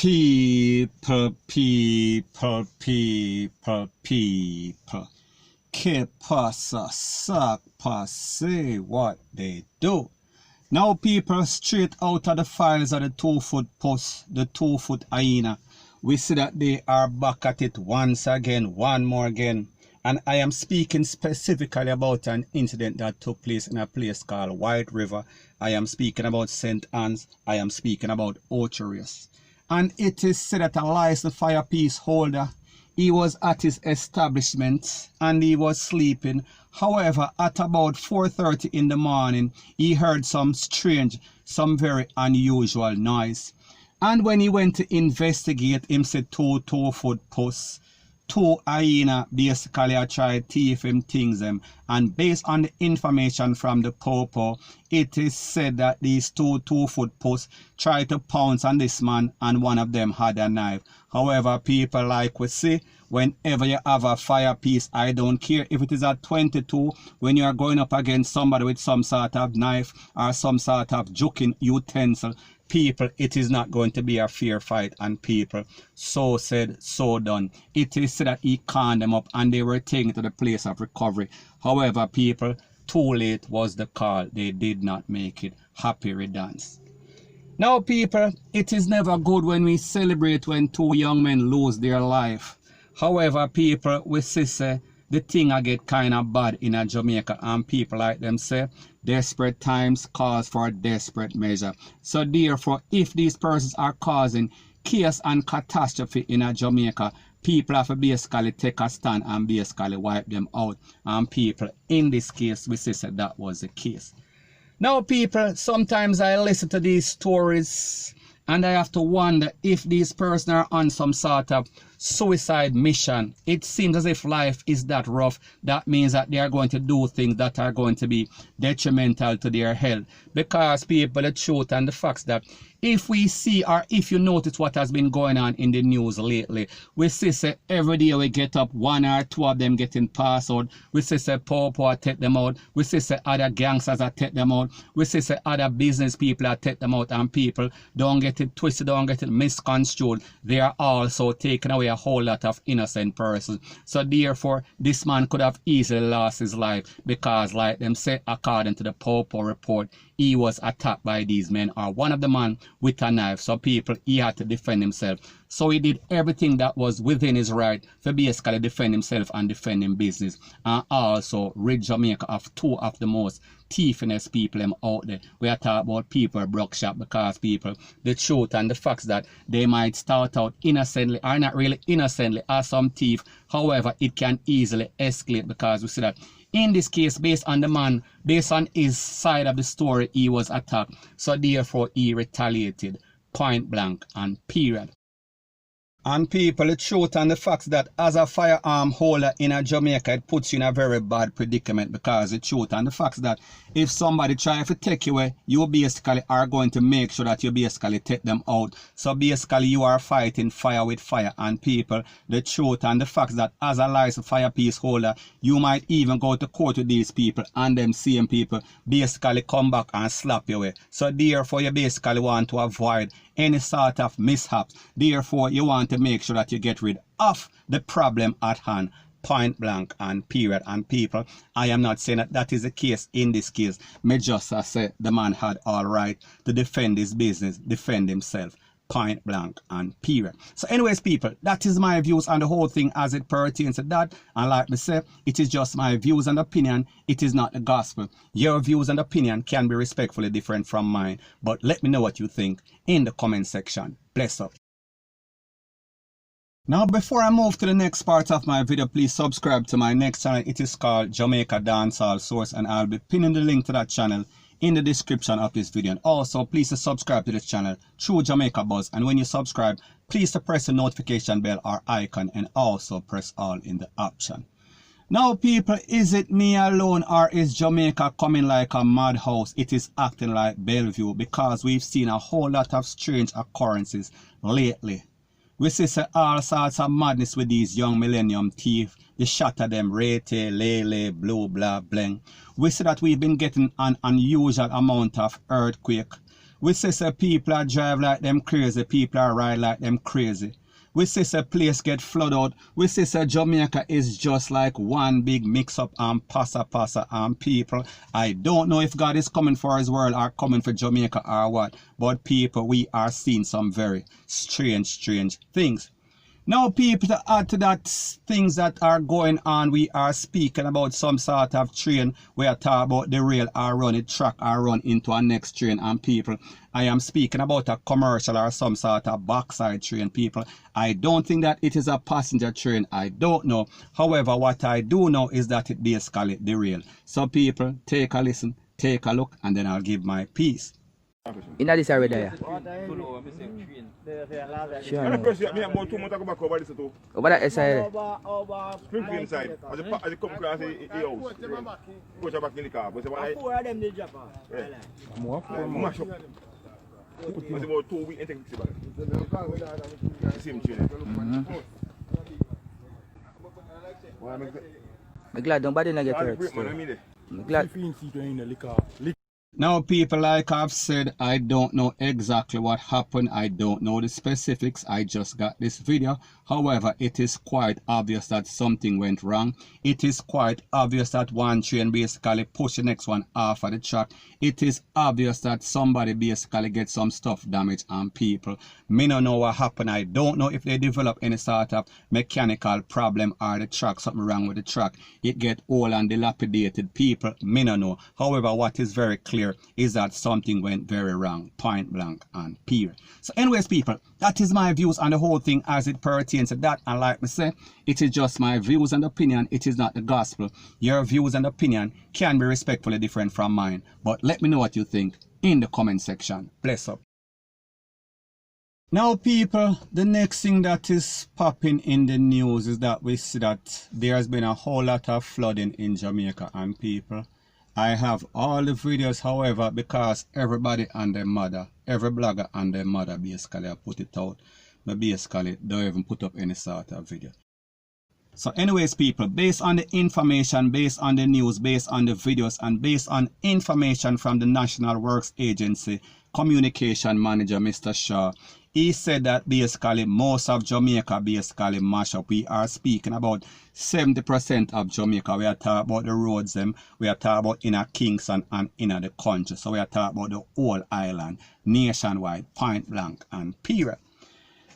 People. Que pasa, sac passe, what they do. Now people, straight out of the files of the 2-foot puss, the 2-foot hyena, we see that they are back at it once again, one more again. And I am speaking specifically about an incident that took place in a place called White River. I am speaking about St. Anne's. I am speaking about R0BB3R. And it is said that a licensed firepiece holder, he was at his establishment and he was sleeping. However, at about 4:30 in the morning, he heard some strange, some very unusual noise. And when he went to investigate, him said 2-foot puss, 2 hyena basically I tried thief him things them. And based on the information from the popo, it is said that these 2-foot puss tried to pounce on this man and one of them had a knife. However, people, like we see, whenever you have a firepiece, I don't care if it is at 22, when you are going up against somebody with some sort of knife or some sort of joking utensil, people, it is not going to be a fair fight. And people, so said, so done. It is said that he conned them up and they were taken to the place of recovery. However, people, too late was the call. They did not make it. Happy riddance. Now, people, it is never good when we celebrate when 2 young men lose their life. However, people, we say the thing I get kind of bad in a Jamaica, and people like them say, desperate times cause for desperate measure. So therefore, if these persons are causing chaos and catastrophe in a Jamaica, people have to basically take a stand and basically wipe them out. And people, in this case, we say that was the case. Now, people, sometimes I listen to these stories and I have to wonder if these persons are on some sort of suicide mission. It seems as if life is that rough. That means that they are going to do things that are going to be detrimental to their health. Because, people, the truth and the facts that if we see or if you notice what has been going on in the news lately, we see say every day we get up 1 or 2 of them getting passed out. We see say popo take them out. We see say other gangsters are take them out. We see say other business people are take them out, and people don't get it twisted, don't get it misconstrued. They are also taking away a whole lot of innocent persons. So therefore, this man could have easily lost his life because, like them say, according to the popo report, he was attacked by these men or one of the men with a knife. So people, he had to defend himself. So he did everything that was within his right to basically defend himself and defend his business. And also rid Jamaica of 2 of the most thiefiness people out there. We are talking about people broke shop because people, the truth and the facts that they might start out innocently or not really innocently as some thief. However, it can easily escalate because we see that in this case, based on the man, based on his side of the story, he was attacked. So therefore, he retaliated, point blank and period. And people, the truth and the facts that as a firearm holder in a Jamaica, it puts you in a very bad predicament because the truth and the facts that if somebody tries to take you away, you basically are going to make sure that you basically take them out. So basically you are fighting fire with fire. And people, the truth and the facts that as a licensed firepiece holder, you might even go to court with these people and them same people basically come back and slap you away. So therefore you basically want to avoid any sort of mishaps. Therefore, you want to make sure that you get rid of the problem at hand, point blank and period. And people, I am not saying that that is the case in this case. Me just say the man had all right to defend his business, defend himself, point blank and period. So anyways, people, that is my views on the whole thing as it pertains to that. And like me say, it is just my views and opinion. It is not the gospel. Your views and opinion can be respectfully different from mine. But let me know what you think in the comment section. Bless up. Now, before I move to the next part of my video, please subscribe to my next channel. It is called Jamaica Dancehall Source, and I'll be pinning the link to that channel in the description of this video. And also, please subscribe to this channel through Jamaica Buzz. And when you subscribe, please press the notification bell or icon and also press all in the option. Now, people, is it me alone or is Jamaica coming like a madhouse? It is acting like Bellevue because we've seen a whole lot of strange occurrences lately. We see all sorts of madness with these young millennium thieves. They shatter them, rate, lele, blue, blah, bling. We see that we've been getting an unusual amount of earthquake. We say people are drive like them crazy, people are ride like them crazy. We say place get flood out. We say Jamaica is just like one big mix up and passa and people. I don't know if God is coming for his world or coming for Jamaica or what. But people, we are seeing some very strange things. Now people, to add to that things that are going on, we are speaking about some sort of train. We are talking about the rail or run it track or run into a next train. And people, I am speaking about a commercial or some sort of backside train, people. I don't think that it is a passenger train. I don't know. However, what I do know is that it basically the rail. So people, take a listen, take a look, and then I'll give my piece. In this area there. Sure. Over that side. Springfield side. As you come across the house, push back in the car. But four of them they drop mash up. It's about 2 weeks into the same train. I'm glad nobody not get hurt. I'm glad. Now people, like I've said, I don't know exactly what happened. I don't know the specifics. I just got this video. However, it is quite obvious that something went wrong. It is quite obvious that one train basically pushed the next one off of the track. It is obvious that somebody basically gets some stuff damaged on people. Me don't know what happened. I don't know if they develop any sort of mechanical problem or the track, something wrong with the track. It get old and dilapidated. People, me don't know. However, what is very clear is that something went very wrong, point blank and period. So anyways people, that is my views on the whole thing as it pertains to that. And like me say, it is just my views and opinion. It is not the gospel. Your views and opinion can be respectfully different from mine. But let me know what you think in the comment section. Bless up. Now people, the next thing that is popping in the news is that we see that there has been a whole lot of flooding in Jamaica. And people, I have all the videos, however, because everybody and their mother, every blogger and their mother basically have put it out. But basically don't even put up any sort of video. So anyways people, based on the information, based on the news, based on the videos, and based on information from the National Works Agency Communication Manager Mr. Shaw, he said that basically most of Jamaica basically mash up. We are speaking about 70% of Jamaica. We are talking about the roads them. We are talking about inner Kingston and inner the country. So we are talking about the whole island, nationwide, point blank and period.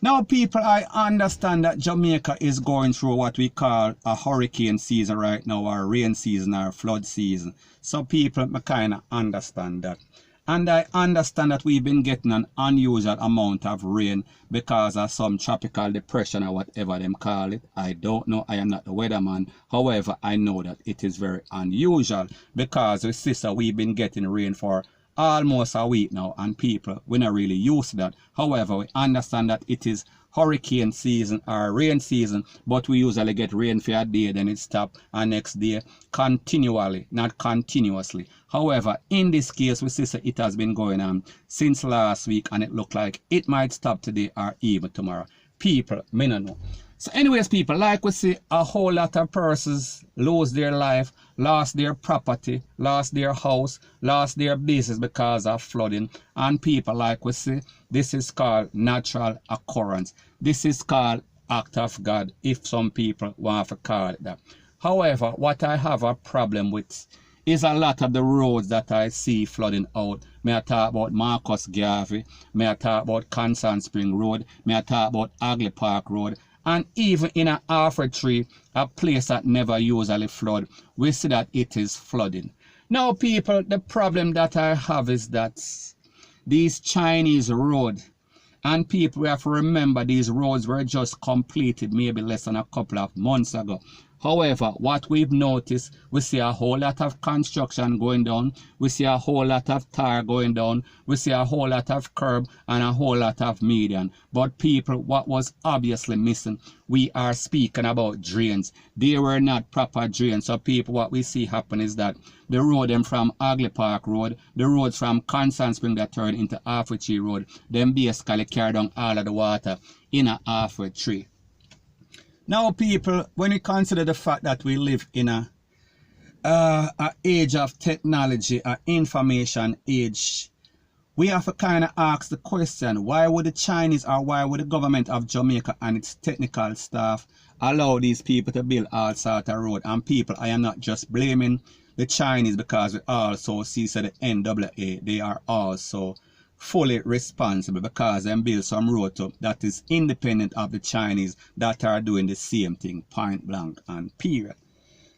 Now people, I understand that Jamaica is going through what we call a hurricane season right now, or rain season, or flood season. So people, I kind of understand that. And I understand that we've been getting an unusual amount of rain because of some tropical depression or whatever them call it. I don't know. I am not the weatherman. However, I know that it is very unusual because with sister, we've been getting rain for almost a week now, and people, we're not really used to that. However, we understand that it is hurricane season or rain season, but we usually get rain for a day, then it stops, and next day continually, not continuously. However, in this case, we see it has been going on since last week, and it looked like it might stop today or even tomorrow. People, me no know. So anyways people, like we see, a whole lot of persons lose their life, lost their property, lost their house, lost their business because of flooding. And people, like we see, this is called natural occurrence. This is called act of God, if some people want to call it that. However, what I have a problem with is a lot of the roads that I see flooding out. May I talk about Marcus Garvey, may I talk about Constant Spring Road, may I talk about Agley Park Road, and even in an Alfred Tree, a place that never usually flood, we see that it is flooding. Now people, the problem that I have is that these Chinese roads, and people, we have to remember these roads were just completed maybe less than a couple of months ago. However, what we've noticed, we see a whole lot of construction going down. We see a whole lot of tar going down. We see a whole lot of curb and a whole lot of median. But people, what was obviously missing, we are speaking about drains. They were not proper drains. So people, what we see happen is that the road them from Agley Park Road, the roads from Constant Spring that turn into Alfred Tree Road, them basically carry down all of the water in a Alfred Tree. Now people, when you consider the fact that we live in a age of technology, an information age, we have to kind of ask the question, why would the Chinese or why would the government of Jamaica and its technical staff allow these people to build all sort of road? And people, I am not just blaming the Chinese, because we also see so the NAA, they are also fully responsible because they build some road that is independent of the Chinese that are doing the same thing, point blank and period.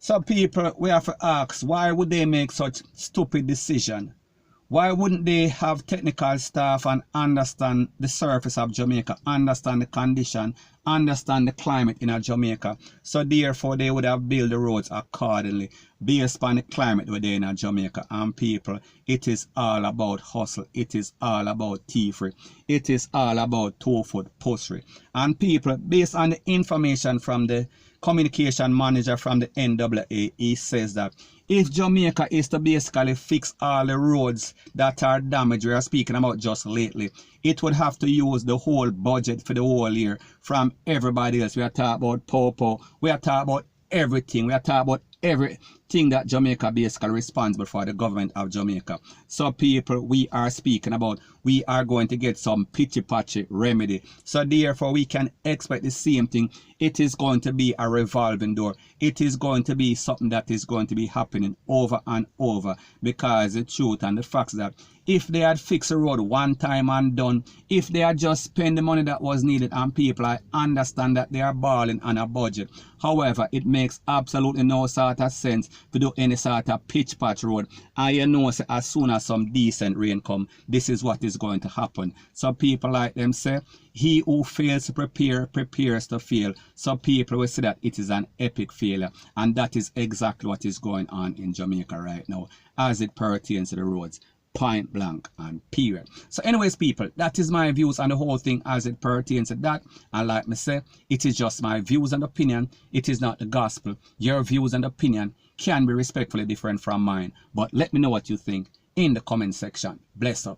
So people, we have to ask, why would they make such stupid decision? Why wouldn't they have technical staff and understand the surface of Jamaica, understand the condition, understand the climate in Jamaica? So therefore they would have built the roads accordingly based on the climate within Jamaica. And people, it is all about hustle. It is all about thievery. It is all about two-foot pushery. And people, based on the information from the communication manager from the NAA, he says that if Jamaica is to basically fix all the roads that are damaged, we are speaking about just lately, it would have to use the whole budget for the whole year from everybody else. We are talking about Popo, we are talking about everything, we are talking about everything that Jamaica basically responsible for, the government of Jamaica. So people, we are speaking about, we are going to get some pitchy-patchy remedy. So therefore we can expect the same thing. It is going to be a revolving door. It is going to be something that is going to be happening over and over, because the truth and the facts that if they had fixed the road one time and done, if they had just spent the money that was needed, and people, I understand that they are balling on a budget. However, it makes absolutely no sort of sense to do any sort of pitch patch road. And you know, as soon as some decent rain come, this is what is going to happen. So people like them say, he who fails to prepare, prepares to fail. So people will say that it is an epic failure. And that is exactly what is going on in Jamaica right now, as it pertains to the roads. Point blank and period. So anyways people, that is my views on the whole thing as it pertains to that. And like me say, it is just my views and opinion. It is not the gospel. Your views and opinion can be respectfully different from mine. But let me know what you think in the comment section. Bless up.